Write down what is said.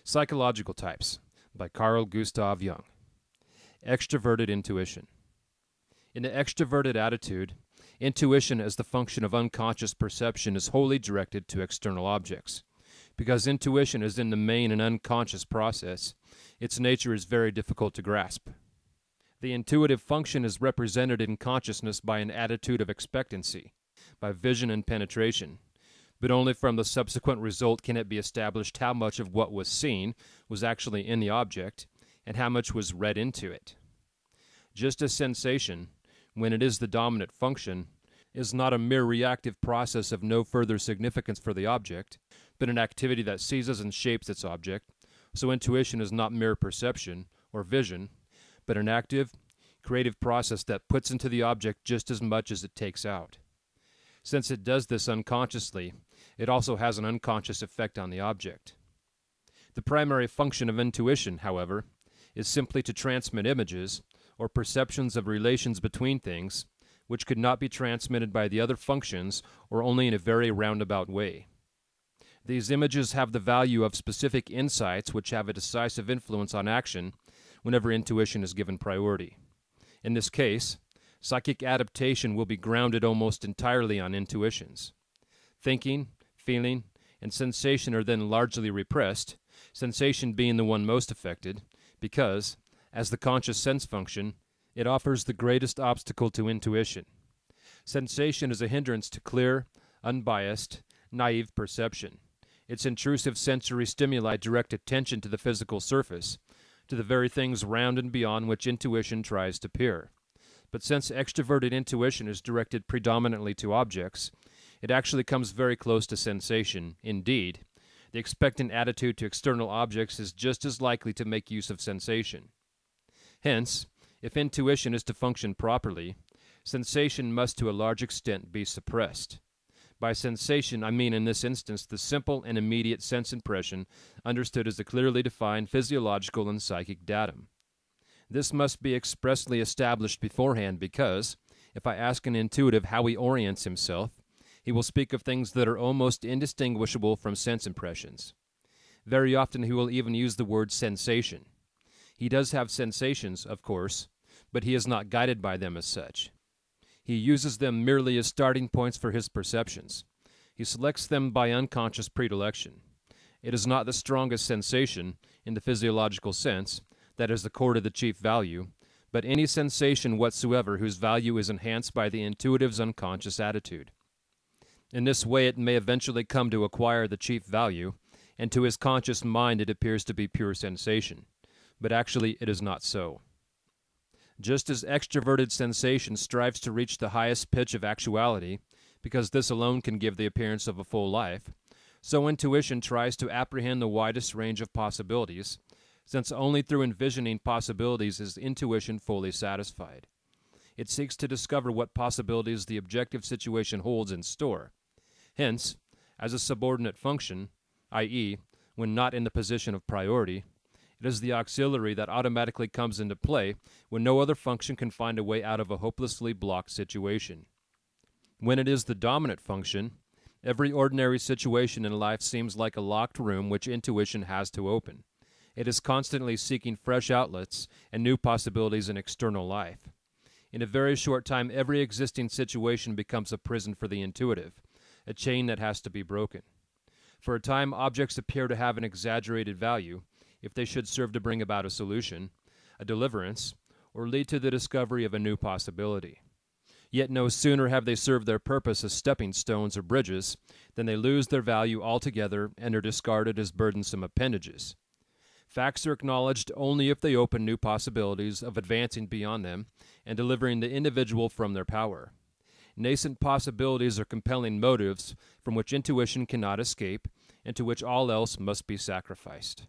Psychological Types by Carl Gustav Jung. Extroverted Intuition. In the extroverted attitude, intuition as the function of unconscious perception is wholly directed to external objects. Because intuition is in the main an unconscious process, its nature is very difficult to grasp. The intuitive function is represented in consciousness by an attitude of expectancy, by vision and penetration, but only from the subsequent result can it be established how much of what was seen was actually in the object, and how much was read into it. Just as sensation, when it is the dominant function, is not a mere reactive process of no further significance for the object, but an activity that seizes and shapes its object, so intuition is not mere perception or vision, but an active, creative process that puts into the object just as much as it takes out. Since it does this unconsciously, it also has an unconscious effect on the object. The primary function of intuition, however, is simply to transmit images, or perceptions of relations between things, which could not be transmitted by the other functions or only in a very roundabout way. These images have the value of specific insights which have a decisive influence on action whenever intuition is given priority. In this case, psychic adaptation will be grounded almost entirely on intuitions. Thinking, feeling, and sensation are then largely repressed, sensation being the one most affected, because, as the conscious sense function, it offers the greatest obstacle to intuition. Sensation is a hindrance to clear, unbiased, naive perception. Its intrusive sensory stimuli direct attention to the physical surface, to the very things round and beyond which intuition tries to peer. But since extroverted intuition is directed predominantly to objects, it actually comes very close to sensation. Indeed, the expectant attitude to external objects is just as likely to make use of sensation. Hence, if intuition is to function properly, sensation must to a large extent be suppressed. By sensation, I mean in this instance the simple and immediate sense impression understood as a clearly defined physiological and psychic datum. This must be expressly established beforehand because, if I ask an intuitive how he orients himself, he will speak of things that are almost indistinguishable from sense impressions. Very often he will even use the word sensation. He does have sensations, of course, but he is not guided by them as such. He uses them merely as starting points for his perceptions. He selects them by unconscious predilection. It is not the strongest sensation, in the physiological sense, that is the core to the chief value, but any sensation whatsoever whose value is enhanced by the intuitive's unconscious attitude. In this way it may eventually come to acquire the chief value, and to his conscious mind it appears to be pure sensation, but actually it is not so. Just as extroverted sensation strives to reach the highest pitch of actuality, because this alone can give the appearance of a full life, so intuition tries to apprehend the widest range of possibilities, since only through envisioning possibilities is intuition fully satisfied. It seeks to discover what possibilities the objective situation holds in store. Hence, as a subordinate function, i.e., when not in the position of priority, it is the auxiliary that automatically comes into play when no other function can find a way out of a hopelessly blocked situation. When it is the dominant function, every ordinary situation in life seems like a locked room which intuition has to open. It is constantly seeking fresh outlets and new possibilities in external life. In a very short time, every existing situation becomes a prison for the intuitive, a chain that has to be broken. For a time, objects appear to have an exaggerated value, if they should serve to bring about a solution, a deliverance, or lead to the discovery of a new possibility. Yet no sooner have they served their purpose as stepping stones or bridges than they lose their value altogether and are discarded as burdensome appendages. Facts are acknowledged only if they open new possibilities of advancing beyond them and delivering the individual from their power. Nascent possibilities are compelling motives from which intuition cannot escape and to which all else must be sacrificed.